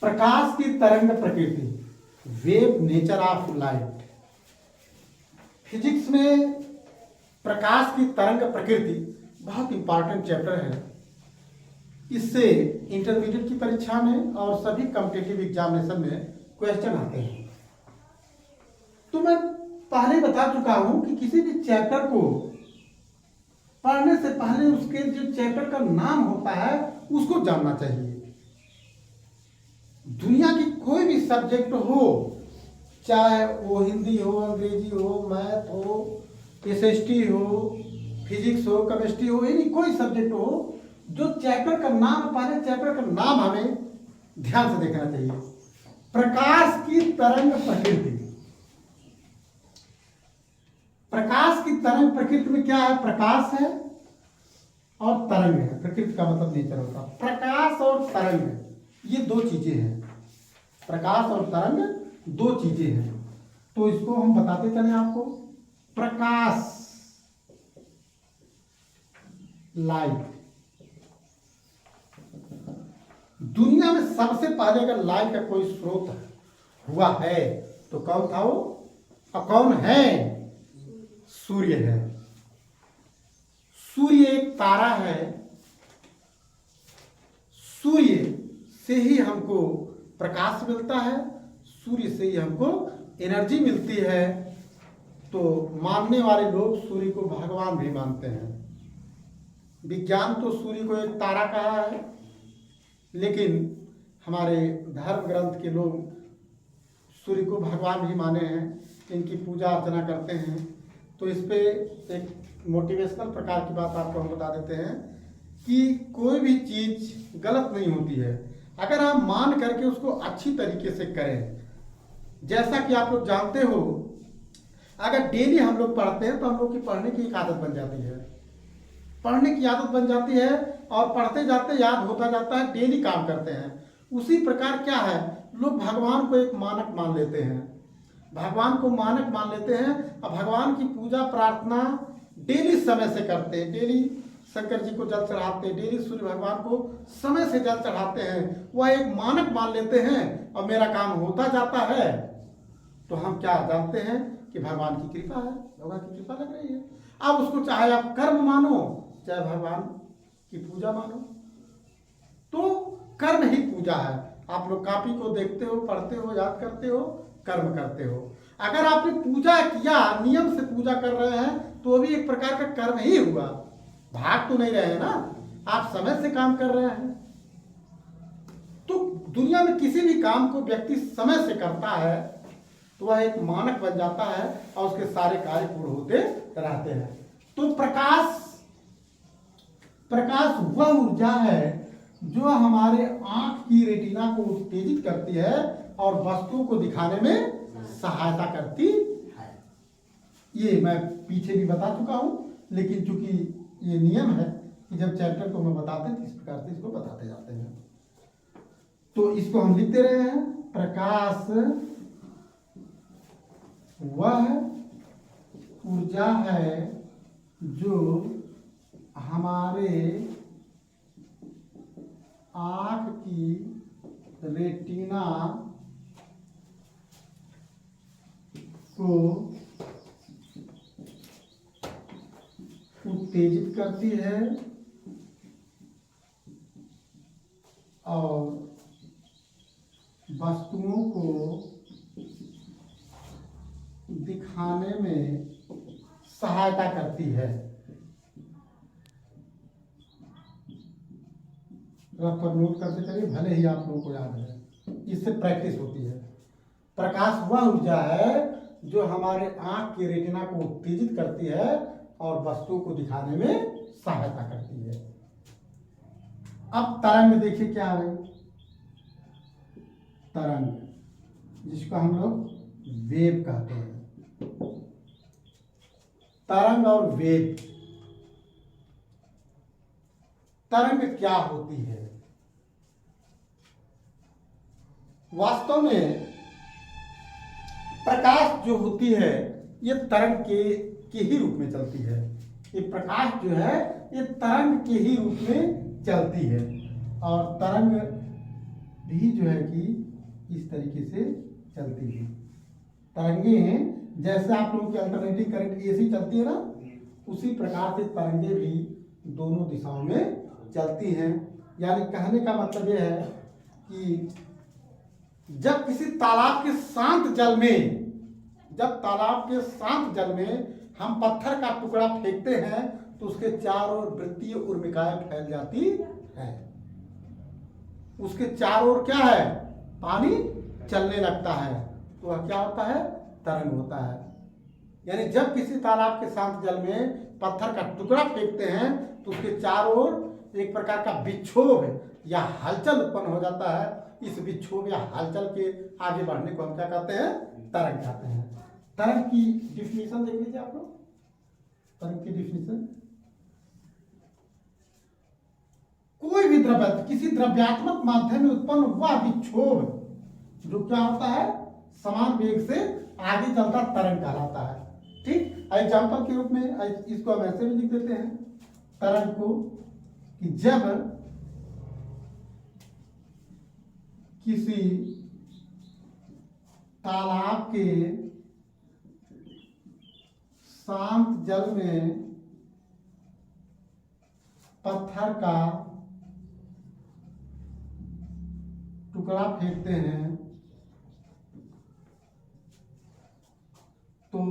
प्रकाश की तरंग प्रकृति, wave nature of light. Physics में प्रकाश की तरंग प्रकृति बहुत इंपॉर्टेंट चैप्टर है। इससे इंटरमीडिएट की परीक्षा में और सभी कॉम्पिटिटिव एग्जामिनेशन में क्वेश्चन आते हैं। तो मैं पहले बता चुका हूं कि किसी भी चैप्टर को पढ़ने से पहले उसके जो चैप्टर का नाम होता है उसको जानना चाहिए। दुनिया की कोई भी सब्जेक्ट हो, चाहे वो हिंदी हो, अंग्रेजी हो, मैथ हो, एसएसटी हो, फिजिक्स हो, केमिस्ट्री हो, यानी कोई सब्जेक्ट हो, जो चैप्टर का नाम, पहले चैप्टर का नाम हमें ध्यान से देखना चाहिए। प्रकाश की तरंग प्रकृति। प्रकाश की तरंग प्रकृति में क्या है? प्रकाश है और तरंग है। प्रकृति का मतलब नेचर होता है। प्रकाश और तरंग ये दो चीजें हैं। प्रकाश और तरंग दो चीजें हैं। तो इसको हम बताते चले आपको। प्रकाश, लाइट। दुनिया में सबसे पहले अगर लाइट का कोई स्रोत हुआ है तो कौन था वो? और कौन है? सूर्य है। सूर्य एक तारा है। सूर्य से ही हमको प्रकाश मिलता है, सूर्य से ही हमको एनर्जी मिलती है। तो मानने वाले लोग सूर्य को भगवान भी मानते हैं। विज्ञान तो सूर्य को एक तारा कहा है, लेकिन हमारे धर्म ग्रंथ के लोग सूर्य को भगवान भी माने हैं, इनकी पूजा अर्चना करते हैं। तो इस पे एक मोटिवेशनल प्रकार की बात आपको हम बता देते हैं कि कोई भी चीज गलत नहीं होती है अगर हम मान करके उसको अच्छी तरीके से करें। जैसा कि आप लोग जानते हो, अगर डेली हम लोग पढ़ते हैं तो हम लोग की पढ़ने की एक आदत बन जाती है। पढ़ने की आदत बन जाती है और पढ़ते जाते याद होता जाता है, डेली काम करते हैं। उसी प्रकार क्या है, लोग भगवान को एक मानक मान लेते हैं। भगवान को मानक मान लेते हैं और भगवान की पूजा प्रार्थना डेली समय से करते हैं। डेली शंकर जी को जल चढ़ाते हैं, डेली सूर्य भगवान को समय से जल चढ़ाते हैं। वह एक मानक मान लेते हैं और मेरा काम होता जाता है। तो हम क्या जानते हैं कि भगवान की कृपा है, भगवान की कृपा लग रही है। अब उसको चाहे आप कर्म मानो, चाहे भगवान की पूजा मानो, तो कर्म ही पूजा है। आप लोग कॉपी को देखते हो, पढ़ते हो, याद करते हो, कर्म करते हो। अगर आपने पूजा किया, नियम से पूजा कर रहे हैं, तो भी एक प्रकार का कर्म ही हुआ। भाग तो नहीं रहे हैं ना, आप समय से काम कर रहे हैं। तो दुनिया में किसी भी काम को व्यक्ति समय से करता है तो वह एक मानक बन जाता है और उसके सारे कार्य पूर्ण होते रहते हैं। तो प्रकाश वह ऊर्जा है जो हमारे आंख की रेटिना को उत्तेजित करती है और वस्तुओं को दिखाने में सहायता करती है। ये मैं पीछे भी बता चुका हूं, लेकिन चूंकि ये नियम है कि जब चैप्टर को मैं बताते हैं इस प्रकार से इसको बताते जाते हैं। तो इसको हम लिखते रहे हैं। प्रकाश वह ऊर्जा है जो हमारे आंख की रेटिना को उत्तेजित करती है और वस्तुओं को दिखाने में सहायता करती है। रफ पर नोट करते चलिए, भले ही आप लोगों को याद है, इससे प्रैक्टिस होती है। प्रकाश वह ऊर्जा है जो हमारे आंख की रेटिना को उत्तेजित करती है और वस्तुओं को दिखाने में सहायता करती है। अब तरंग देखिए क्या है। तरंग, जिसको हम लोग वेव कहते हैं। तरंग और वेव। तरंग क्या होती है? वास्तव में प्रकाश जो होती है ये तरंग के ही रूप में चलती है। ये प्रकाश जो है ये तरंग के ही रूप में चलती है। और तरंग भी जो है कि इस तरीके से चलती है। तरंगे हैं जैसे आप लोगों की अल्टरनेटिंग करंट एसी चलती है ना, उसी प्रकार से तरंगे भी दोनों दिशाओं में चलती हैं। यानी कहने का मतलब यह है कि जब किसी तालाब के शांत जल में, जब तालाब के शांत जल में हम पत्थर का टुकड़ा फेंकते हैं तो उसके चारों ओर वृत्तीय उर्मिकाएं फैल जाती है। उसके चारों ओर क्या है, पानी चलने लगता है, तो वह क्या होता है, तरंग होता है। यानी जब किसी तालाब के शांत जल में पत्थर का टुकड़ा फेंकते हैं तो उसके चारों ओर एक प्रकार का विक्षोभ या हलचल उत्पन्न हो जाता है। इस विक्षोभ या हलचल के आगे बढ़ने को हम क्या कहते हैं, तरंग कहते हैं। तरंग की डिफिनीशन देख लीजिए आप लोग। तरंग की डिफिनीशन, कोई भी द्रव्य किसी द्रव्यात्मक माध्यम में उत्पन्न हुआ विक्षोभ जो क्या होता है, समान वेग से आगे चलता तरंग कहलाता है। ठीक, एग्जाम्पल के रूप में इसको हम ऐसे भी लिख देते हैं तरंग को कि जब किसी तालाब के शांत जल में पत्थर का टुकड़ा फेंकते हैं तो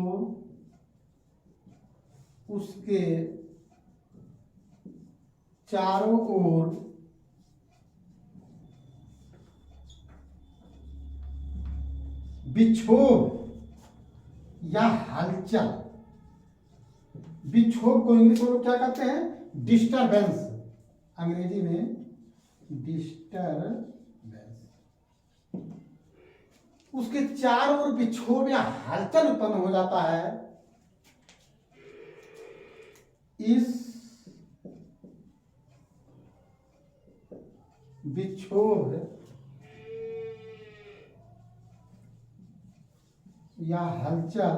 उसके चारों ओर विक्षोभ या हलचल, विक्षोभ को इंग्लिश में लोग क्या कहते हैं, डिस्टरबेंस, अंग्रेजी में डिस्टरबेंस, उसके चारों ओर विक्षोभ या हलचल उत्पन्न हो जाता है। इस विक्षोभ या हलचल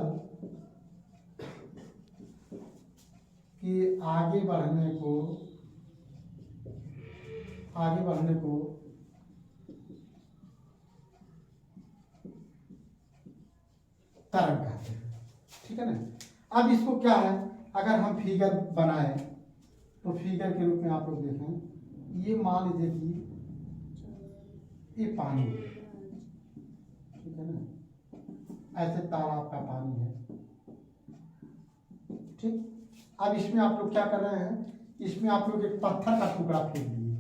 के आगे बढ़ने को तरंग कहते हैं। ठीक है ना। अब इसको क्या है, अगर हम फिगर बनाए तो फिगर के रूप में आप लोग देखें, ये मान लीजिए कि ये पानी है, ठीक है ना, ऐसे तालाब का पानी है। ठीक, अब इसमें आप लोग क्या कर रहे हैं, इसमें आप लोग एक पत्थर का टुकड़ा फेंक दिए,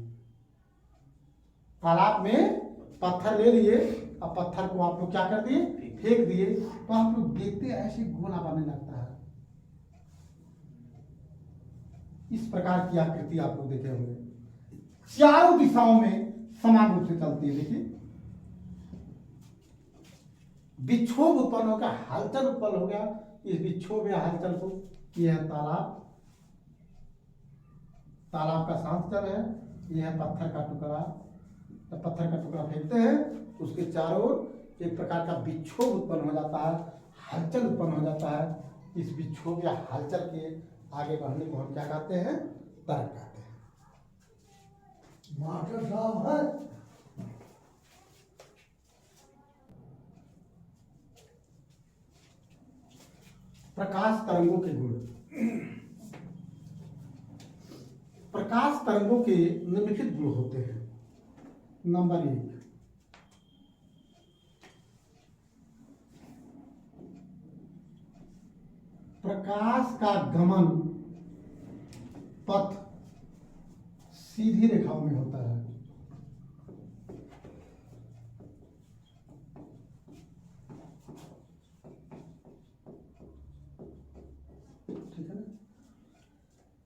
तालाब में पत्थर ले लिए, अब पत्थर को आप लोग क्या कर दिए, फेंक दिए, तो आप लोग देखते हैं ऐसे गोला बनने लगता है। इस प्रकार की आकृति आप लोग देखे होंगे, चारों दिशाओं में समान रूप से चलती है। देखिए विक्षोभ उत्पन्न हो गया, हलचल उत्पन्न हो गया, इस विक्षोभ या हलचल को, यह है तालाब, तालाब का शांत जल है, यह है पत्थर का टुकड़ा। जब पत्थर का टुकड़ा फेंकते हैं उसके चारों ओर एक प्रकार का विक्षोभ उत्पन्न हो जाता है, हलचल उत्पन्न हो जाता है। इस विक्षोभ या हलचल के आगे बढ़ने को हम क्या कहते हैं, तरंग कहते हैं। मास्टर साहब है। प्रकाश तरंगों के गुण। प्रकाश तरंगों के निम्नलिखित गुण होते हैं। नंबर 1, प्रकाश का गमन पथ सीधी रेखाओं में होता है। ठीक है ना,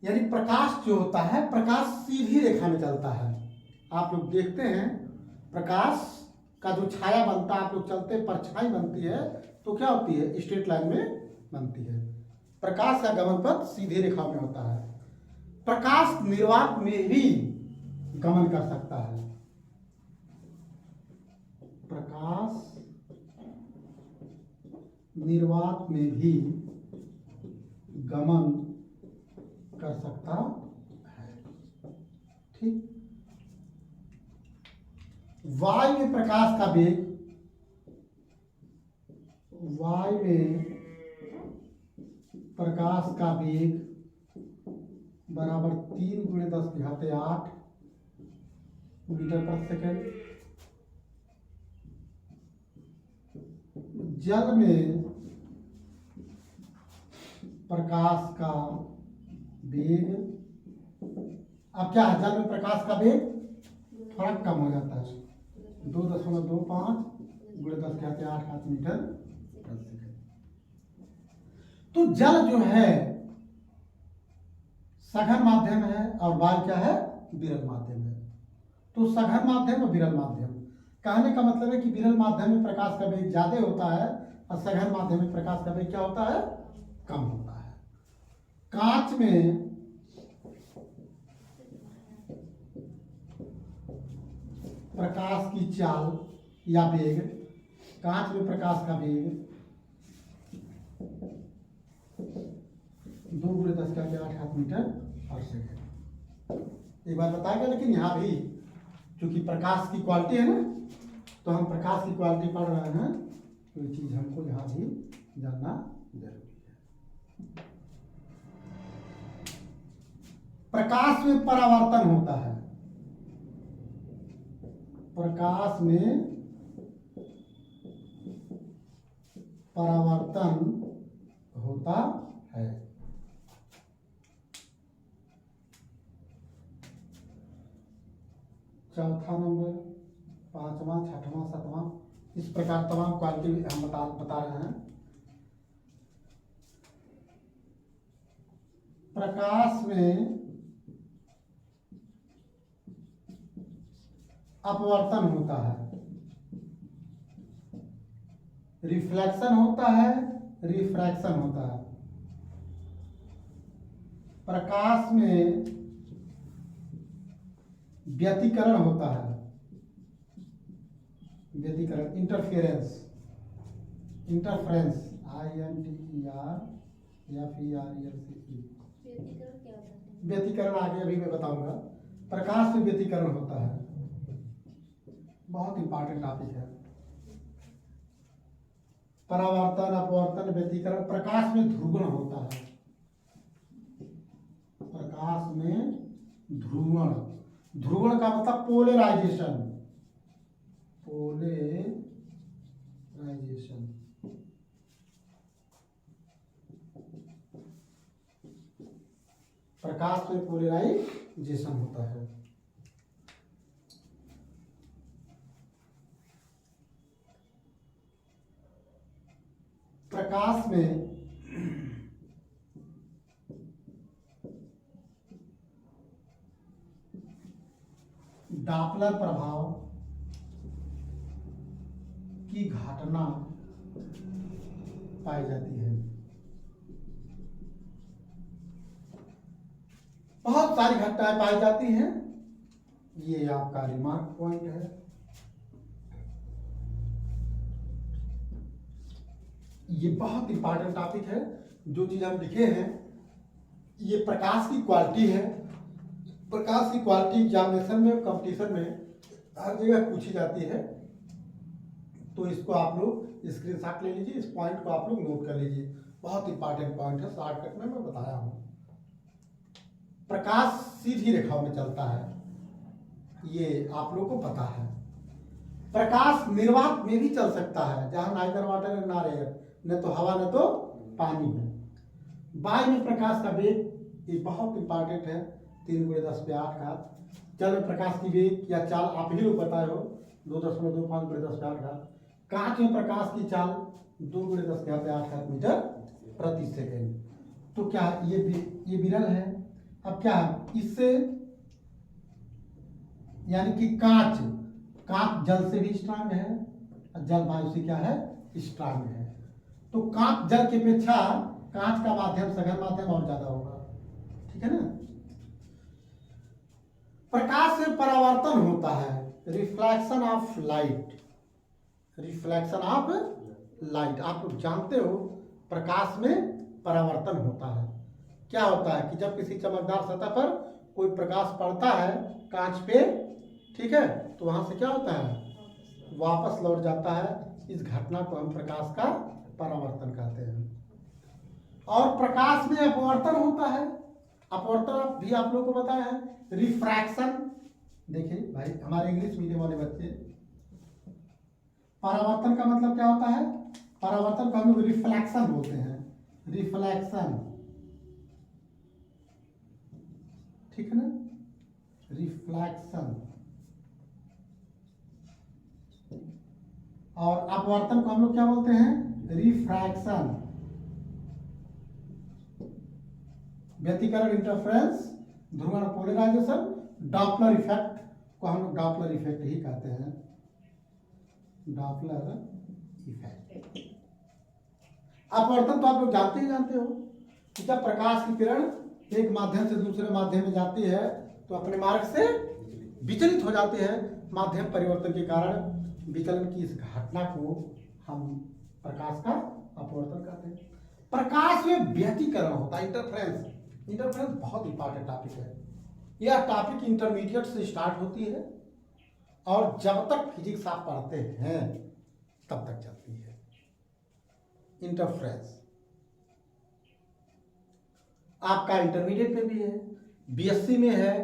यानी प्रकाश जो होता है, प्रकाश सीधी रेखा में चलता है। आप लोग देखते हैं प्रकाश का जो छाया बनता है, आप लोग चलते परछाई बनती है तो क्या होती है, स्ट्रेट लाइन में बनती है। प्रकाश का गमन पथ सीधी रेखा में होता है। प्रकाश निर्वात में भी गमन कर सकता है। प्रकाश निर्वात में भी गमन कर सकता है। ठीक, वायु में प्रकाश का वेग, वायु में प्रकाश का वेग बराबर 3 × 10⁸ मीटर पर सेकेंड। जल में प्रकाश का वेग, अब क्या है, जल में प्रकाश का वेग थोड़ा कम हो जाता है, 2.25 × 10⁸ मीटर पर सेकेंड। तो जल जो है सघन माध्यम है और वायु क्या है, विरल माध्यम है। तो सघन माध्यम और विरल माध्यम, कहने का मतलब है कि विरल माध्यम में प्रकाश का वेग ज्यादा होता है और सघन माध्यम में प्रकाश का वेग क्या होता है, कम होता है। कांच में प्रकाश की चाल या वेग, कांच में प्रकाश का वेग 2 × 10⁸ मीटर पर सेकेंड। एक बार बताएगा, लेकिन यहाँ भी क्योंकि प्रकाश की क्वालिटी है ना, तो हम प्रकाश की क्वालिटी पढ़ रहे हैं, तो ये चीज हमको यहाँ भी जानना जरूरी है। प्रकाश में परावर्तन होता है, प्रकाश में परावर्तन होता है। चौथा नंबर, 5वां, 6वां, 7वां, इस प्रकार तमाम क्वालिटी हम बता रहे हैं। प्रकाश में अपवर्तन होता है, रिफ्लेक्शन होता है, रिफ्रैक्शन होता है। प्रकाश में व्यतिकरण होता है, व्यतिकरण, इंटरफेरेंस, इंटरफ्रेंस, INTERFERENCE। व्यतिकरण आगे अभी मैं बताऊंगा। प्रकाश में व्यतिकरण होता है, बहुत इंपॉर्टेंट टॉपिक है। परावर्तन, अपवर्तन, व्यतिकरण। प्रकाश में ध्रुवण होता है, प्रकाश में ध्रुवण, ध्रुवण का मतलब पोलराइजेशन, पोलराइजेशन। प्रकाश में पोलराइजेशन होता है। प्रकाश में डॉपलर प्रभाव की घटना पाई जाती है। बहुत सारी घटनाएं पाई जाती हैं, ये आपका रिमार्क पॉइंट है। ये बहुत इंपॉर्टेंट टॉपिक है। जो चीज हम लिखे हैं ये प्रकाश की क्वालिटी है। प्रकाश की क्वालिटी एग्जामिनेशन में, कंपटीशन में हर जगह पूछी जाती है, तो इसको आप लोग स्क्रीनशॉट ले लीजिए, इस पॉइंट को आप लोग नोट कर लीजिए। बहुत इंपॉर्टेंट पॉइंट है, शॉर्टकट में मैं बताया हूं। प्रकाश सीधी रेखाओं में चलता है, ये आप लोगों को पता है। प्रकाश निर्वात में भी चल सकता है, जहां neither water and nor air, न तो हवा न तो पानी है। वायु में प्रकाश का वेग, ये बहुत इंपॉर्टेंट है, 3 × 10⁸ का। जल में प्रकाश की वेग या चाल आप ही लोग बताए हो, 2.25 × 10⁸। कांच में प्रकाश की चाल 2 × 10⁸ मीटर प्रति सेकेंड। तो क्या ये विरल है। अब क्या है इससे, यानी कि कांच जल से भी स्ट्रांग है और जल वायु से क्या है, स्ट्रांग है। तो कांच जल की अपेक्षा कांच का माध्यम, सघन माध्यम और ज्यादा होगा, ठीक है ना। प्रकाश से परावर्तन होता है, reflection of light, reflection of light. आप लोग जानते हो प्रकाश में परावर्तन होता है। क्या होता है कि जब किसी चमकदार सतह पर कोई प्रकाश पड़ता है कांच पे, ठीक है, तो वहां से क्या होता है, वापस लौट जाता है। इस घटना को हम प्रकाश का परावर्तन कहते हैं। और प्रकाश में अपवर्तन होता है। अपवर्तन भी आप लोगों को बताया है। रिफ्रैक्शन, देखिए भाई हमारे इंग्लिश मीडियम वाले बच्चे, परावर्तन का मतलब क्या होता है, परावर्तन को हम लोग रिफ्लेक्शन बोलते हैं। रिफ्लेक्शन, ठीक है ना, रिफ्लेक्शन। और अपवर्तन को हम लोग क्या बोलते हैं, रिफ्रैक्शन। व्यतिकरण, इंटरफेरेंस, ध्रुवण पोलराइजेशन, डॉपलर इफेक्ट को हम लोग डॉपलर इफेक्ट ही कहते हैं। Doppler effect. अपवर्तन तो आप लोग जानते ही जानते हो कि जब प्रकाश की किरण एक माध्यम से दूसरे माध्यम में जाती है तो अपने मार्ग से विचलित हो जाती है। माध्यम परिवर्तन के कारण विचलन की इस घटना को हम प्रकाश का अपवर्तन कहते हैं। प्रकाश में व्यतिकरण होता है, इंटरफेरेंस। इंटरफेरेंस बहुत इंपॉर्टेंट टॉपिक है। यह टॉपिक इंटरमीडिएट से स्टार्ट होती है और जब तक फिजिक्स आप पढ़ते हैं तब तक चलती है। इंटरफेरेंस आपका इंटरमीडिएट में भी है, बीएससी में है,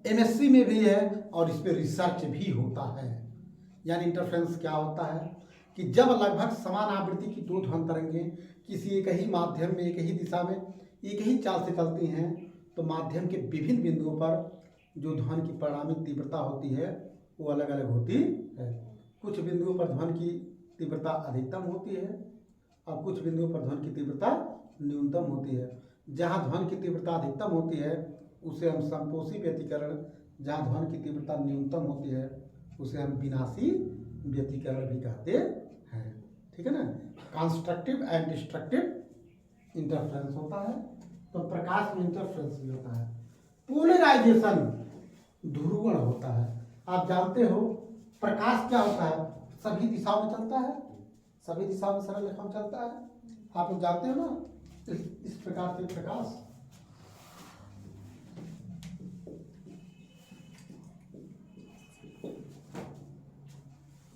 एमएससी में भी है और इस पे रिसर्च भी होता है। यानी इंटरफेरेंस क्या होता है कि जब लगभग समान आवृत्ति की दो ध्वनि तरंगें किसी एक ही माध्यम में, एक ही दिशा में, एक ही चाल से चलती हैं तो माध्यम के विभिन्न बिंदुओं पर जो ध्वनि की परिणामी तीव्रता होती है वो अलग अलग होती है। कुछ बिंदुओं पर ध्वनि की तीव्रता अधिकतम होती है और कुछ बिंदुओं पर ध्वनि की तीव्रता न्यूनतम होती है। जहाँ ध्वनि की तीव्रता अधिकतम होती है उसे हम समपोषी व्यतिकरण, जहाँ ध्वनि की तीव्रता न्यूनतम होती है उसे हम विनाशी व्यतिकरण भी कहते हैं। ठीक है ना। कंस्ट्रक्टिव एंड डिस्ट्रक्टिव इंटरफेरेंस होता है। तो प्रकाश में इंटरफेरेंस भी होता है। पोलराइजेशन, ध्रुवण होता है। आप जानते हो प्रकाश क्या होता है, सभी दिशाओं में चलता है, सभी दिशाओं में सरल रेखा में चलता है। आप लोग जानते हो ना, इस प्रकार से प्रकाश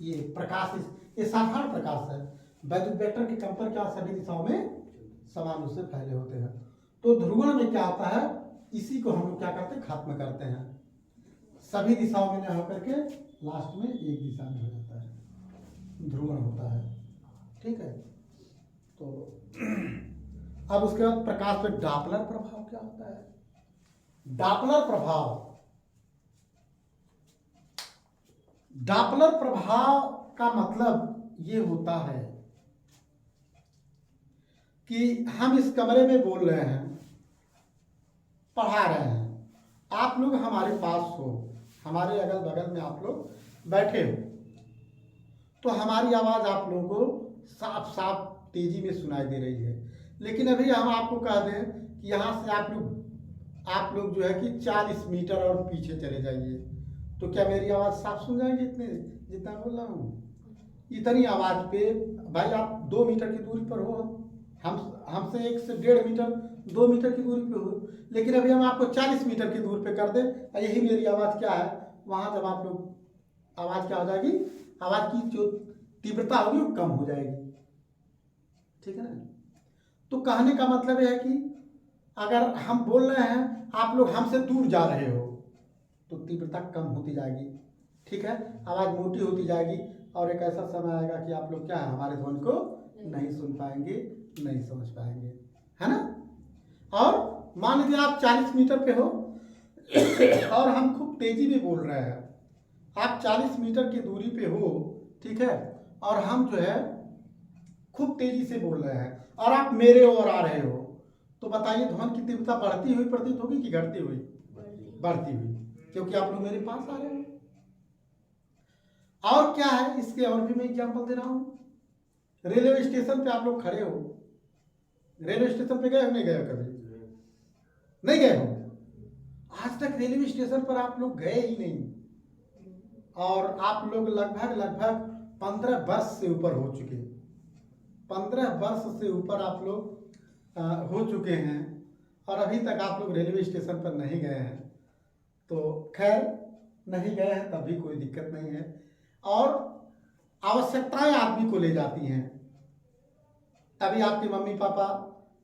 ये प्रकाश ये साधारण प्रकाश है। वैद्युत वेक्टर के कंपन क्या सभी दिशाओं में समान रूप से फैले होते हैं। तो ध्रुवण में क्या आता है, इसी को हम लोग क्या करते हैं, खत्म करते हैं। सभी दिशाओं में न होकर के लास्ट में एक दिशा में हो जाता है, ध्रुवण होता है। ठीक है। तो अब उसके बाद प्रकाश में डॉपलर प्रभाव क्या होता है। डॉपलर प्रभाव, डॉपलर प्रभाव का मतलब ये होता है कि हम इस कमरे में बोल रहे हैं, पढ़ा रहे हैं, आप लोग हमारे पास हो, हमारे अगल बगल में आप लोग बैठे हो, तो हमारी आवाज़ आप लोगों को साफ साफ तेजी में सुनाई दे रही है। लेकिन अभी हम आपको कह दें कि यहाँ से आप लोग जो है कि 40 मीटर और पीछे चले जाइए, तो क्या मेरी आवाज़ साफ सुन जाएगी इतने जितना बोल रहा हूँ? इतनी आवाज़ पे भाई आप 2 मीटर की दूरी पर हो, हमसे 1 से 1.5 मीटर 2 मीटर की दूरी पे हो, लेकिन अभी हम आपको 40 मीटर की दूरी पे कर दें, यही मेरी आवाज़ क्या है, वहाँ जब आप लोग आवाज़ क्या हो जाएगी, आवाज़ की जो तीव्रता होगी वो कम हो जाएगी। ठीक है ना। तो कहने का मतलब यह है कि अगर हम बोल रहे हैं, आप लोग हमसे दूर जा रहे हो तो तीव्रता कम होती जाएगी। ठीक है, आवाज़ मोटी होती जाएगी और एक ऐसा समय आएगा कि आप लोग क्या है, हमारे ध्वनि को नहीं सुन पाएंगे, नहीं समझ पाएंगे, है ना। और मान लीजिए आप 40 मीटर पे हो और हम खूब तेजी में बोल रहे हैं, आप 40 मीटर की दूरी पे हो, ठीक है, और हम जो है खूब तेजी से बोल रहे हैं और आप मेरे ओर आ रहे हो, तो बताइए ध्वनि की तीव्रता बढ़ती हुई प्रतीत होगी कि घटती हुई? बढ़ती हुई, क्योंकि आप लोग मेरे पास आ रहे हो। और क्या है, इसके और भी मैं एग्जांपल दे रहा हूं। रेलवे स्टेशन पे आप लोग खड़े हो, रेलवे स्टेशन पे गए हो, नहीं गए हो? कभी नहीं गए हो? आज तक रेलवे स्टेशन पर आप लोग गए ही नहीं, और आप लोग लगभग 15 वर्ष से ऊपर हो चुके, 15 वर्ष से ऊपर आप लोग हो चुके हैं और अभी तक आप लोग रेलवे स्टेशन पर नहीं गए हैं। तो खैर नहीं गए हैं तब भी कोई दिक्कत नहीं है। और आवश्यकताएं आदमी को ले जाती हैं। अभी आपके मम्मी पापा,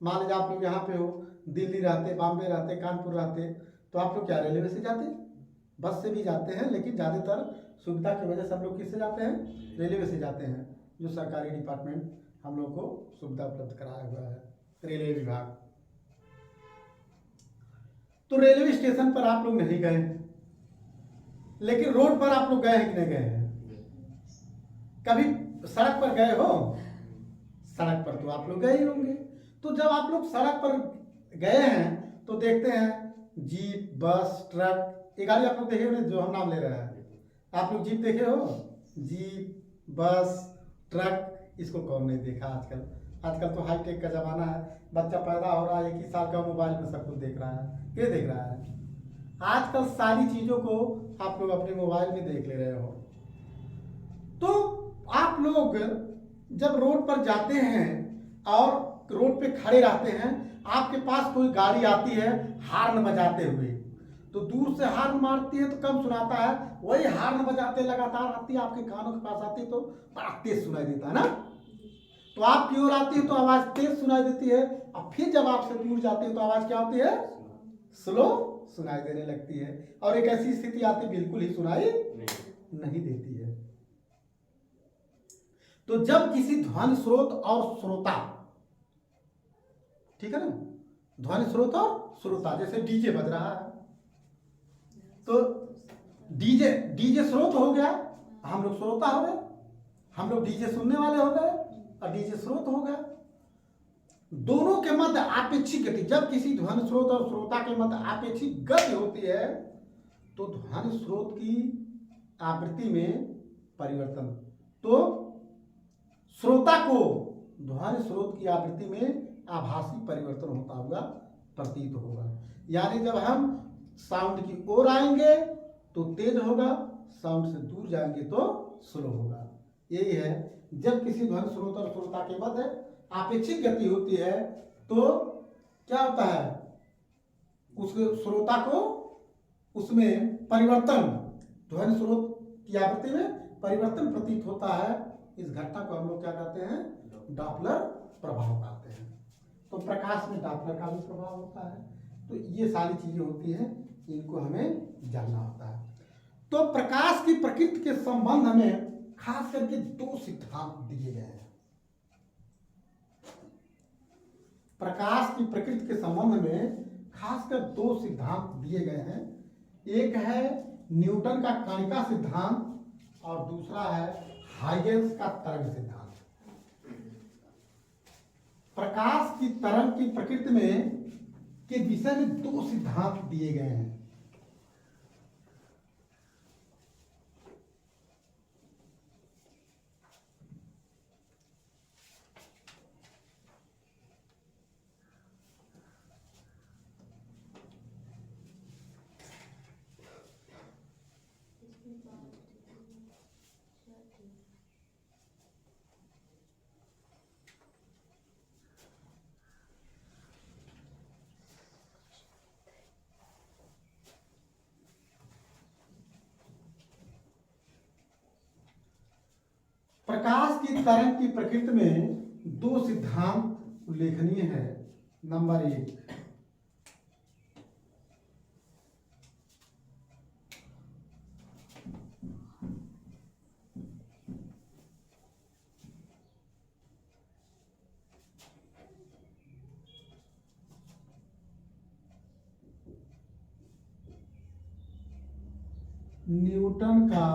मान लीजिए आप लोग यहाँ पे हो, दिल्ली रहते, बॉम्बे रहते, कानपुर रहते, तो आप लोग क्या रेलवे से जाते, बस से भी जाते हैं, लेकिन ज़्यादातर सुविधा की वजह से हम लोग किससे जाते हैं, रेलवे से जाते हैं, जो सरकारी डिपार्टमेंट हम लोग को सुविधा उपलब्ध कराया हुआ है, रेलवे विभाग। तो रेलवे स्टेशन पर आप लोग नहीं गए, लेकिन रोड पर आप लोग गए हैं कि नहीं गए हैं? कभी सड़क पर गए हो? सड़क पर तो आप लोग गए ही होंगे। तो जब आप लोग सड़क पर गए हैं तो देखते हैं जीप, बस, ट्रक, ये गाड़ी आप लोग देखे होंगे जो हम नाम ले रहे हैं। आप लोग जीप देखे हो? जीप, बस, ट्रक, इसको कौन नहीं देखा आजकल? आजकल तो हाईटेक का जमाना है, बच्चा पैदा हो रहा है 21 साल का, मोबाइल में सब कुछ देख रहा है। क्या देख रहा है? आजकल सारी चीजों को आप लोग अपने मोबाइल में देख ले रहे हो। तो आप लोग जब रोड पर जाते हैं और रोड पे खड़े रहते हैं, आपके पास कोई गाड़ी आती है हार्न बजाते हुए, तो दूर से हार्न मारती है तो कम सुनाता है, वही हार्न बजाते लगातार आती है, आपके कानों के पास आती है तो बड़ा तेज सुनाई देता है ना। तो आप की ओर आती है तो आवाज तेज सुनाई देती है, और फिर जब आपसे दूर जाती है तो आवाज क्या होती है? स्लो सुनाई देने लगती है। और एक ऐसी स्थिति आती है बिल्कुल ही सुनाई नहीं देती है। तो जब किसी ध्वनि स्रोत और श्रोता, ठीक है ना, ध्वनि स्रोत और श्रोता, जैसे डीजे बज रहा है तो डीजे स्रोत हो गया, हम लोग श्रोता हो गए, हम लोग डीजे सुनने वाले हो गए और डीजे स्रोत हो गया। दोनों के मध्य आपेक्षिक गति, जब किसी ध्वनि स्रोत और श्रोता के मध्य आपेक्षिक गति होती है तो ध्वनि स्रोत की आवृत्ति में परिवर्तन, तो श्रोता को ध्वनि स्रोत की आवृत्ति में आभासी परिवर्तन होता हुआ प्रतीत होगा। यानी जब हम साउंड की ओर आएंगे तो तेज होगा, साउंड से दूर जाएंगे तो स्लो होगा। यही है, जब किसी ध्वनि स्रोत और श्रोता के मध्य आपेक्षिक गति होती है तो क्या होता है, उस श्रोता को उसमें परिवर्तन, ध्वनि स्रोत की आवृत्ति में परिवर्तन प्रतीत होता है। इस घटना को हम लोग क्या कहते हैं? डॉपलर प्रभाव कहते हैं। तो प्रकाश में डॉपलर का भी प्रभाव होता है। तो ये सारी चीजें होती हैं, इनको हमें जानना होता है। तो प्रकाश की प्रकृति के संबंध में खास करके दो सिद्धांत दिए गए हैं। प्रकाश की प्रकृति के संबंध में खासकर दो सिद्धांत दिए गए हैं। एक है न्यूटन का कणिका सिद्धांत और दूसरा है हाइगेंस का तरंग सिद्धांत। प्रकाश की तरंग की प्रकृति में के विषय में दो सिद्धांत दिए गए हैं। प्रकाश की तरंग की प्रकृति में दो सिद्धांत उल्लेखनीय है। नंबर 1, न्यूटन का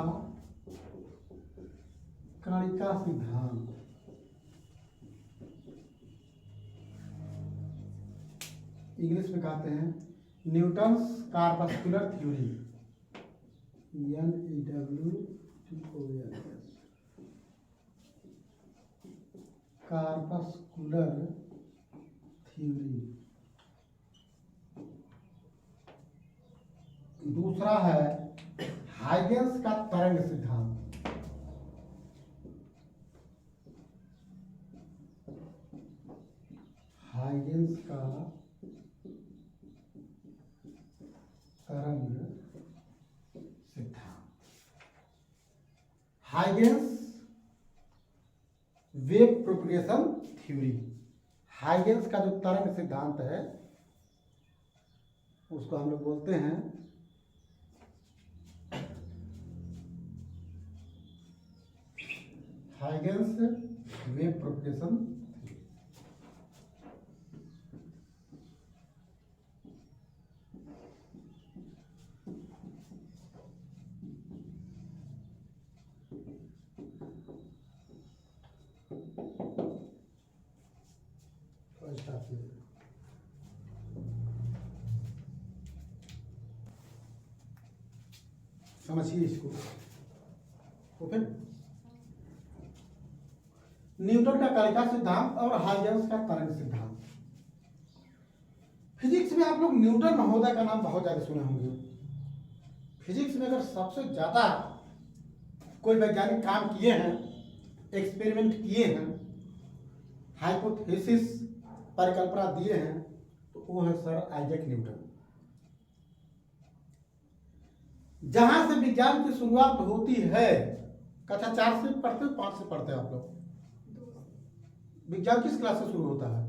कणिका सिद्धांत। इंग्लिश में कहते हैं Newton's corpuscular theory, NEWTON, corpuscular theory. दूसरा है हाइगेंस का तरंग सिद्धांत। हाइगेंस का तरंग सिद्धांत। Huygens wave propagation theory. Huygens का जो तरंग सिद्धांत है उसको हम लोग बोलते हैं हाइगेंस वेव प्रोपगेशन थ्योरी। समझिए इसको। ओके, न्यूटन का कलिका सिद्धांत और हाइगेंस का तरंग सिद्धांत। फिजिक्स में आप लोग न्यूटन महोदय का नाम बहुत ज्यादा सुने होंगे। फिजिक्स में अगर सबसे ज्यादा कोई वैज्ञानिक काम किए हैं, एक्सपेरिमेंट किए हैं, हाइपोथेसिस परिकल्पना दिए हैं, तो वो है सर आइजैक न्यूटन। जहां से विज्ञान की शुरुआत होती है, कक्षा 4 से पढ़ते हो 5 से पढ़ते हो आप लोग? विज्ञान किस क्लास से शुरू होता है?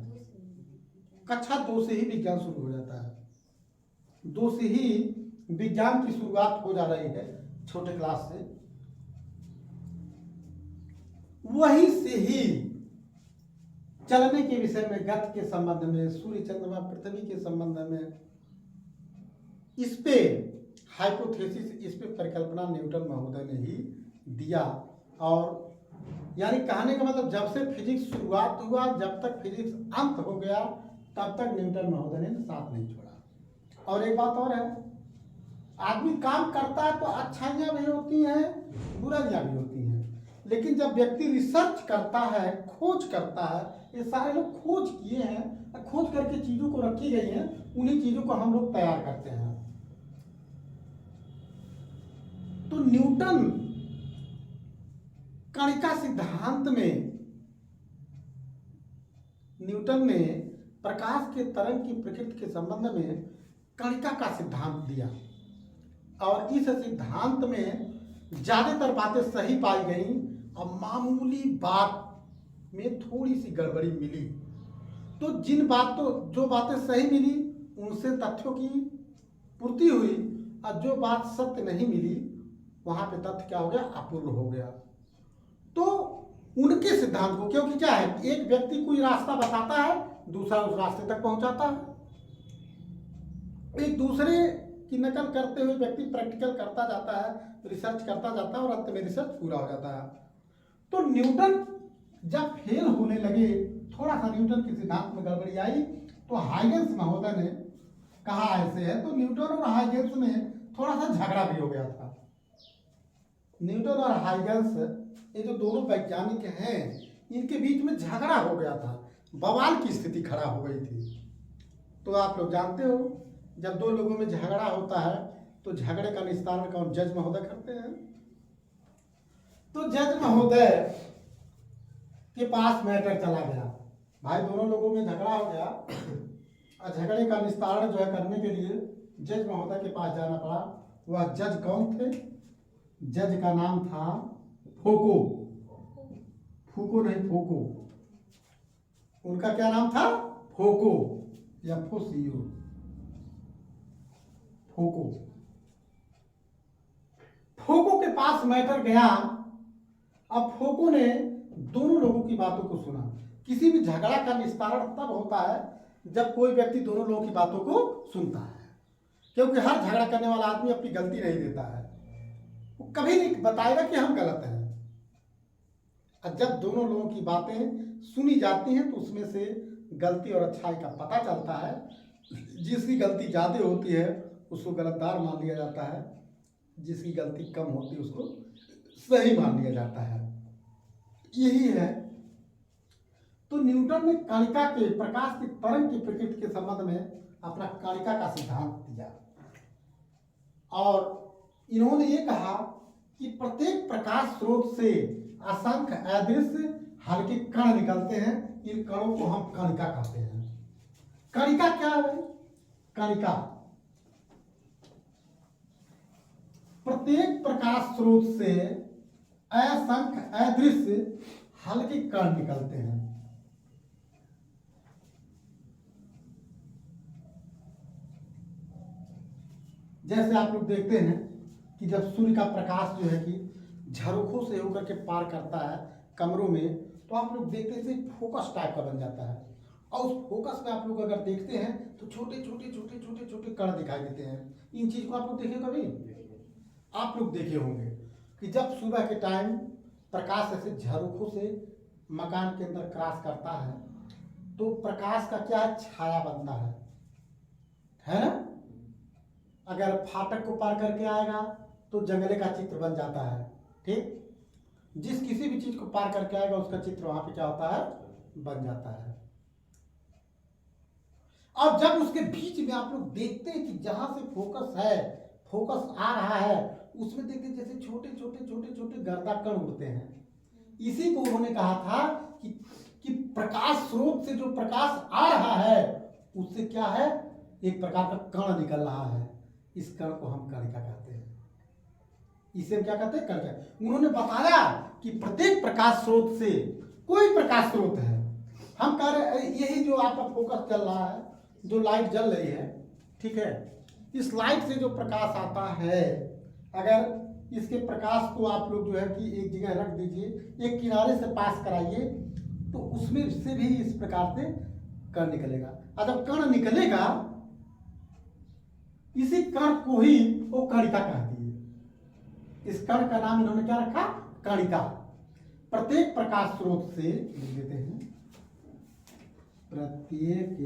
कक्षा 2 से ही विज्ञान शुरू हो जाता है। 2 से ही विज्ञान की शुरुआत हो जा रही है, छोटे क्लास से। वहीं से ही चलने के विषय में, गति के संबंध में, सूर्य चंद्रमा पृथ्वी के संबंध में, इस पे हाइपोथेसिस, इस पे परिकल्पना न्यूटन महोदय ने ही दिया। और यानी कहने का मतलब जब से फिजिक्स शुरुआत हुआ, जब तक फिजिक्स अंत हो गया, तब तक न्यूटन महोदय ने साथ नहीं छोड़ा। और एक बात और है, आदमी काम करता है तो अच्छाइयाँ भी होती हैं, बुराइयाँ भी होती हैं, लेकिन जब व्यक्ति रिसर्च करता है, खोज करता है, ये सारे लोग खोज किए हैं, खोज करके चीजों को रखी गई हैं, उन्हीं चीजों को हम लोग तैयार करते हैं। तो न्यूटन कणिका सिद्धांत में न्यूटन ने प्रकाश के तरंग की प्रकृति के संबंध में कणिका का सिद्धांत दिया, और इस सिद्धांत में ज्यादातर बातें सही पाई गई और मामूली बात में थोड़ी सी गड़बड़ी मिली। तो जो बातें सही मिली उनसे तथ्यों की पूर्ति हुई, और जो बात सत्य नहीं मिली वहां पे तथ्य क्या हो गया, अपूर्ण हो गया। तो उनके सिद्धांत को, क्योंकि क्या है, एक व्यक्ति कोई रास्ता बताता है, दूसरा उस रास्ते तक पहुंचाता है। एक दूसरे की नकल करते हुए व्यक्ति प्रैक्टिकल करता जाता है, रिसर्च करता जाता है, और अंत में रिसर्च पूरा हो जाता है। तो न्यूटन जब फेल होने लगे, थोड़ा सा न्यूटन के सिद्धांत में गड़बड़ी आई, तो हाइगेंस महोदय ने कहा ऐसे है, तो न्यूटन और हाइगेंस में थोड़ा सा झगड़ा भी हो गया था। न्यूटन और हाइगेंस, ये जो दोनों वैज्ञानिक हैं, इनके बीच में झगड़ा हो गया था, बवाल की स्थिति खड़ा हो गई थी। तो आप लोग जानते हो, जब दो लोगों में झगड़ा होता है तो झगड़े का निस्तारण कौन, जज महोदय करते हैं। तो जज महोदय के पास मैटर चला गया, भाई दोनों लोगों में झगड़ा हो गया, और झगड़े का निस्तारण जो है करने के लिए जज महोदय के पास जाना पड़ा। वह जज कौन थे? जज का नाम था फोको। फूको नहीं, फोको। उनका क्या नाम था? फोको या फोसियो, फोको। फोको के पास मैटर गया। अब फोको ने दोनों लोगों की बातों को सुना। किसी भी झगड़ा का निस्तारण तब होता है जब कोई व्यक्ति दोनों लोगों की बातों को सुनता है, क्योंकि हर झगड़ा करने वाला आदमी अपनी गलती नहीं देता है, वो कभी नहीं बताएगा कि हम गलत हैं। और जब दोनों लोगों की बातें सुनी जाती हैं तो उसमें से गलती और अच्छाई का पता चलता है। जिसकी गलती ज़्यादा होती है उसको गलतदार मान लिया जाता है, जिसकी गलती कम होती है उसको सही मान लिया जाता है। यही है। तो न्यूटन ने कणिका के, प्रकाश की तरंग की प्रकृति के संबंध में अपना कणिका का सिद्धांत दिया, और इन्होंने ये कहा कि प्रत्येक प्रकाश स्रोत से असंख्य अदृश्य हल्के कण निकलते हैं, इन कणों को हम कणिका कहते हैं। कणिका क्या है? कणिका प्रत्येक प्रकाश स्रोत से असंख्य अदृश्य हल्के कण निकलते हैं। जैसे आप लोग देखते हैं कि जब सूर्य का प्रकाश जो है कि झरोखों से होकर के पार करता है कमरों में, तो आप लोग देखते हैं फोकस टाइप का बन जाता है, और उस फोकस में आप लोग अगर देखते हैं तो छोटे छोटे छोटे छोटे छोटे कण दिखाई देते हैं। इन चीज को आप लोग देखे कभी? आप लोग देखे होंगे कि जब सुबह के टाइम प्रकाश ऐसे झरोखों से मकान के अंदर क्रॉस करता है तो प्रकाश का क्या है, छाया बनता है ना। अगर फाटक को पार करके आएगा तो जंगले का चित्र बन जाता है, ठीक। जिस किसी भी चीज को पार करके आएगा उसका चित्र वहां पे क्या होता है, बन जाता है। अब जब उसके बीच में आप लोग देखते हैं कि जहां से फोकस है, फोकस आ रहा है, उसमें देखते हैं जैसे छोटे छोटे छोटे छोटे गर्दा कण उड़ते हैं। इसी को उन्होंने कहा था कि प्रकाश स्रोत से जो प्रकाश आ रहा है उससे क्या है, एक प्रकार का कण निकल रहा है। इस कण को हम कणिका कहते हैं। इसे हम क्या कहते हैं, कणिका। उन्होंने बताया कि प्रत्येक प्रकाश स्रोत से, कोई प्रकाश स्रोत है, हम कह रहे यही जो आपका फोकस चल रहा है, जो लाइट जल रही है, ठीक है, इस लाइट से जो प्रकाश आता है, अगर इसके प्रकाश को आप लोग जो है कि एक जगह रख दीजिए, एक किनारे से पास कराइए, तो उसमें से भी इस प्रकार से कण निकलेगा। और जब कण निकलेगा, इसी कण को ही वो कणिका कहती है। इस कण का नाम इन्होंने क्या रखा, कणिका। प्रत्येक प्रकाश स्रोत से, लिख देते हैं, प्रत्येक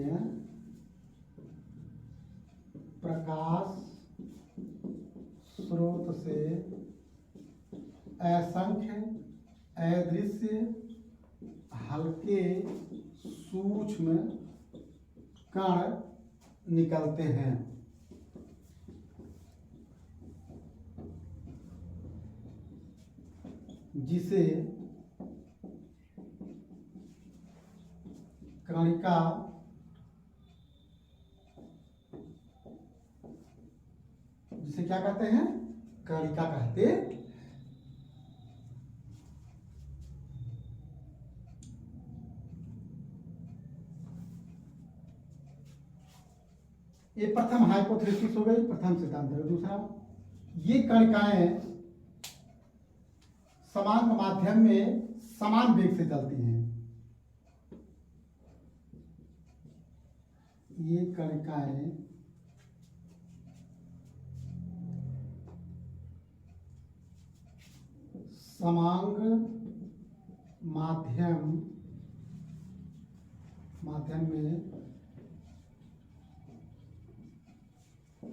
प्रकाश स्रोत से असंख्य अदृश्य हल्के सूक्ष्म कण निकलते हैं। जिसे कणिका जिसे क्या कहते हैं, कणिका कहते हैं। ये प्रथम हाइपोथेसिस हो गई, प्रथम सिद्धांत है। दूसरा, ये कणिकाएं समान माध्यम में समान वेग से चलती हैं। ये कणिकाएं समांग माध्यम में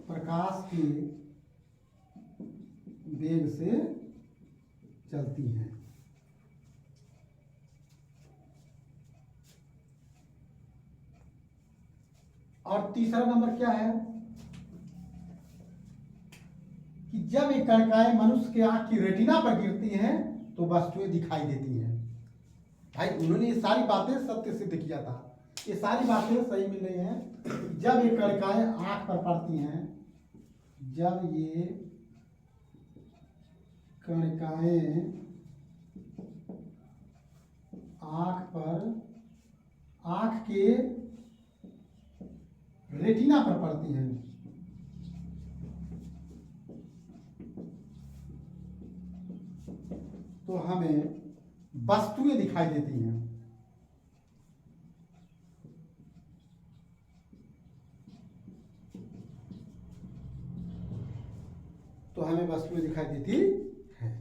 प्रकाश के वेग से चलती हैं। और तीसरा नंबर क्या है कि जब ये कणिकाएं मनुष्य के आंख की रेटिना पर गिरती हैं तो वस्तुएं दिखाई देती हैं। भाई उन्होंने ये सारी बातें सत्य सिद्ध किया था, ये सारी बातें सही मिल रही हैं। जब ये कणिकाएं आंख पर पड़ती हैं, जब ये कणिकाएं आंख के रेटिना पर पड़ती हैं, तो हमें वस्तुएं दिखाई देती हैं। तो हमें वस्तुएं दिखाई देती हैं।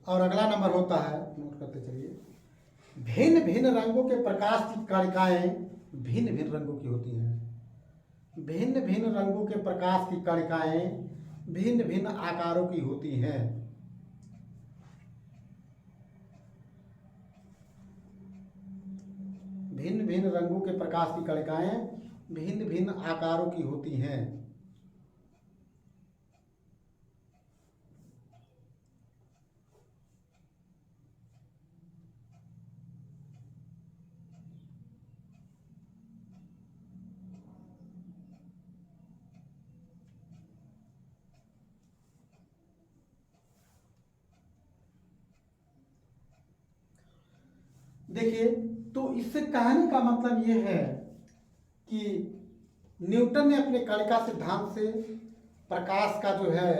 और अगला नंबर होता है, नोट करते चलिए, भिन्न भिन्न रंगों के प्रकाश की कणिकाएं भिन्न भिन्न रंगों की होती हैं। भिन्न भिन्न रंगों के प्रकाश की कणिकाएं भिन्न भिन्न आकारों की होती हैं। भिन्न भिन्न रंगों के प्रकाश की कणिकाएं भिन्न भिन्न आकारों की होती हैं। देखिए, तो इससे कहने का मतलब ये है कि न्यूटन ने अपने कणिका सिद्धांत से प्रकाश का जो है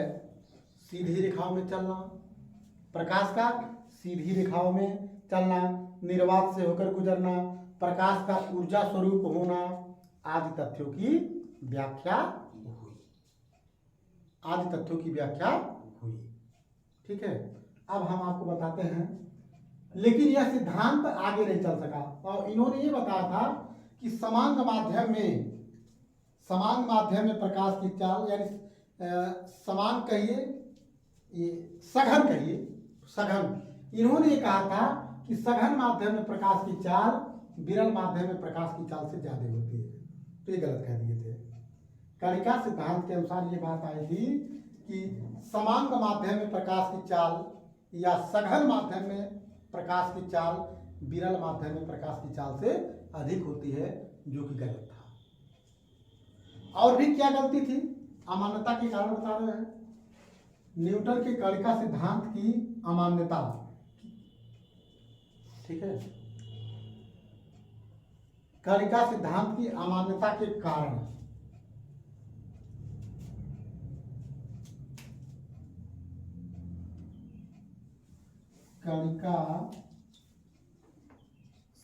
सीधी रेखाओं में चलना, प्रकाश का सीधी रेखाओं में चलना, निर्वात से होकर गुजरना, प्रकाश का ऊर्जा स्वरूप होना आदि तथ्यों की व्याख्या हुई, आदि तथ्यों की व्याख्या हुई। ठीक है, अब हम आपको बताते हैं, लेकिन यह सिद्धांत आगे नहीं चल सका और इन्होंने ये बताया था कि समांग माध्यम में प्रकाश की चाल, यानी समान कहिए, ये सघन कहिए, सघन, इन्होंने ये कहा था कि सघन माध्यम में प्रकाश की चाल विरल माध्यम में प्रकाश की चाल से ज्यादा होती है, तो ये गलत कह दिए थे। कणिका सिद्धांत के अनुसार ये बात आई थी कि समांग माध्यम में प्रकाश की चाल या सघन माध्यम में प्रकाश की चाल विरल माध्यम में प्रकाश की चाल से अधिक होती है, जो कि गलत था। और भी क्या गलती थी, अमान्यता के कारण बता रहे हैं, न्यूटन के कणिका सिद्धांत की अमान्यता। ठीक है, कणिका सिद्धांत की अमान्यता के कारण कणिका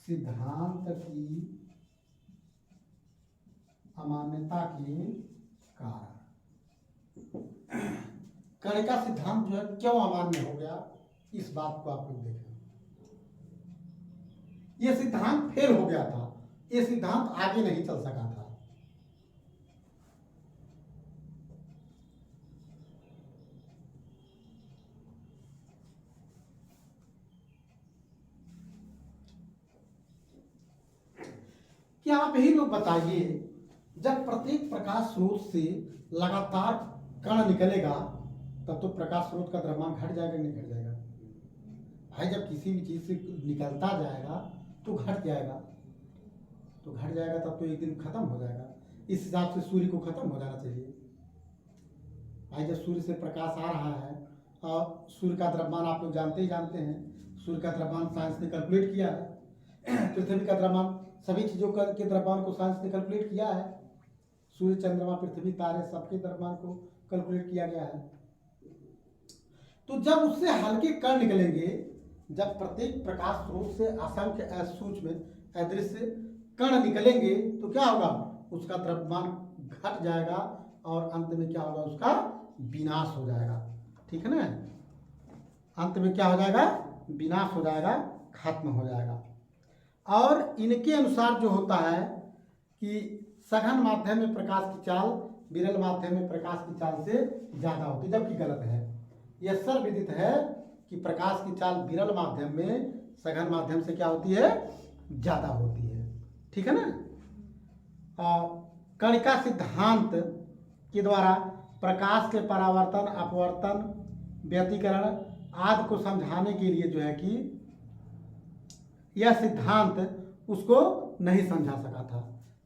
सिद्धांत की अमान्यता के कारण, कणिका सिद्धांत जो है क्यों अमान्य हो गया, इस बात को आप लोग देखें। यह सिद्धांत फेल हो गया था, यह सिद्धांत आगे नहीं चल सका था। क्या आप ही लोग बताइए, जब प्रत्येक प्रकाश स्रोत से लगातार कण निकलेगा तब तो प्रकाश स्रोत का द्रव्यमान घट जाएगा, नहीं घट जाएगा भाई? जब किसी भी चीज से निकलता जाएगा तो घट जाएगा, तो घट जाएगा तब तो एक दिन खत्म हो जाएगा। इस हिसाब से सूर्य को खत्म हो जाना चाहिए भाई। जब सूर्य से प्रकाश आ रहा है और सूर्य का द्रव्यमान आप लोग जानते ही जानते हैं, सूर्य का द्रव्यमान साइंस ने कैलकुलेट किया है, पृथ्वी का द्रव्यमान, सभी चीजों के द्रव्यमान को साइंस ने कैलकुलेट किया है, सूर्य, चंद्रमा, पृथ्वी, तारे, सबके द्रव्यमान को कैलकुलेट किया गया है। तो जब उससे हल्के कण निकलेंगे, जब प्रत्येक प्रकाश स्रोत से असंख्य सूक्ष्म अदृश्य कण निकलेंगे तो क्या होगा, उसका द्रव्यमान घट जाएगा और अंत में क्या होगा, उसका विनाश हो जाएगा। ठीक है ना, अंत में क्या हो जाएगा, विनाश हो जाएगा, खत्म हो जाएगा। और इनके अनुसार जो होता है कि सघन माध्यम में प्रकाश की चाल विरल माध्यम में प्रकाश की चाल से ज्यादा होती है, जबकि गलत है। यह सर्वविदित है कि प्रकाश की चाल विरल माध्यम में सघन माध्यम से क्या होती है, ज्यादा होती है। ठीक है ना। कणिका सिद्धांत के द्वारा प्रकाश के परावर्तन, अपवर्तन, व्यतिकरण आदि को समझाने के लिए जो है कि यह सिद्धांत उसको नहीं समझा सका था।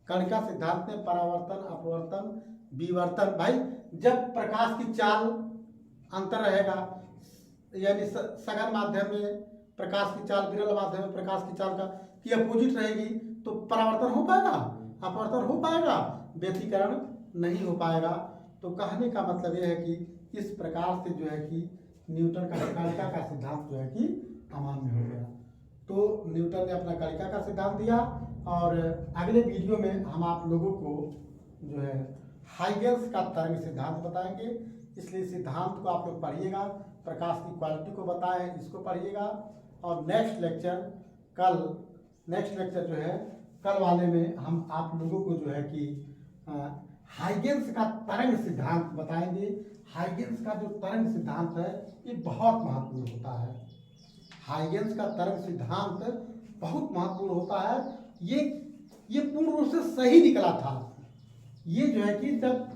कणिका सिद्धांत ने परावर्तन, अपवर्तन, विवर्तन, भाई जब प्रकाश की चाल अंतर रहेगा, यानी सघन माध्यम में प्रकाश की चाल विरल माध्यम में प्रकाश की चाल की अपोजिट रहेगी तो परावर्तन हो पाएगा, अपवर्तन हो पाएगा, व्यतिकरण नहीं हो पाएगा। तो कहने का मतलब यह है कि इस प्रकार से जो है कि न्यूटन का कणिका का सिद्धांत जो है कि अमान्य हो गया। तो न्यूटन ने अपना कणिका का सिद्धांत दिया और अगले वीडियो में हम आप लोगों को जो है हाइगेंस का तरंग सिद्धांत बताएंगे। इसलिए सिद्धांत को आप लोग पढ़िएगा, प्रकाश की क्वालिटी को बताएं, इसको पढ़िएगा। और नेक्स्ट लेक्चर जो है कल वाले में हम आप लोगों को जो है कि हाइगेंस का तरंग सिद्धांत बताएंगे। हाइगेंस का जो तरंग सिद्धांत है ये बहुत महत्वपूर्ण होता है। हाइगेंस का तरंग सिद्धांत बहुत महत्वपूर्ण होता है। ये पूर्ण रूप से सही निकला था। ये जो है कि जब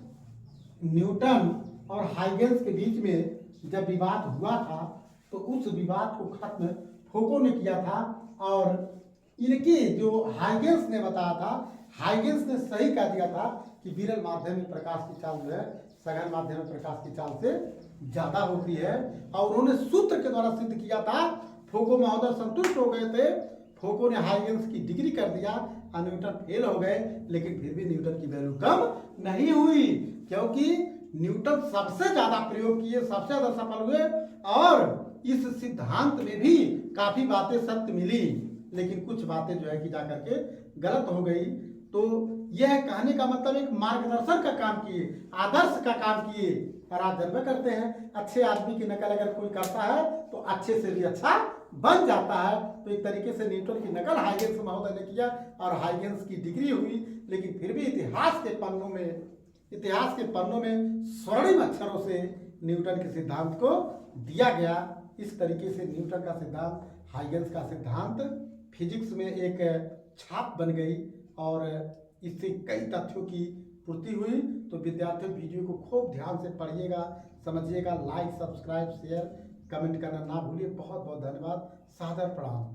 न्यूटन और हाइगेंस के बीच में जब विवाद हुआ था तो उस विवाद को खत्म फोको ने किया था और इनके जो हाइगेंस ने बताया था, हाइगेंस ने सही कह दिया था कि विरल माध्यम में प्रकाश की चाल जो है सघन माध्यम में प्रकाश की चाल से ज्यादा होती है। और उन्होंने सूत्र के द्वारा सिद्ध किया था। फोको महोदय संतुष्ट हो गए थे। फोको ने हाइगेंस की डिग्री कर दिया और न्यूटन फेल हो गए, लेकिन फिर भी न्यूटन की वैल्यू कम नहीं हुई, क्योंकि न्यूटन सबसे ज्यादा प्रयोग किए, सबसे ज्यादा सफल हुए और इस सिद्धांत में भी काफी बातें सत्य मिली, लेकिन कुछ बातें जो है कि जा करके गलत हो गई। तो यह कहने का मतलब एक मार्गदर्शन का काम किए, आदर्श का काम किए। और आप जानते करते हैं अच्छे आदमी की नकल अगर कोई करता है तो अच्छे से भी अच्छा बन जाता है। तो एक तरीके से न्यूटन की नकल हाइगेंस महोदय ने किया और हाइगेंस की डिग्री हुई, लेकिन फिर भी इतिहास के पन्नों में स्वर्णिम अक्षरों से न्यूटन के सिद्धांत को दिया गया। इस तरीके से न्यूटन का सिद्धांत, हाइगेंस का सिद्धांत फिजिक्स में एक छाप बन गई और इससे कई तथ्यों की पूर्ति हुई। तो विद्यार्थियों वीडियो को खूब ध्यान से पढ़िएगा, समझिएगा। लाइक, सब्सक्राइब, शेयर, कमेंट करना ना भूलिए। बहुत बहुत धन्यवाद। सादर प्रणाम।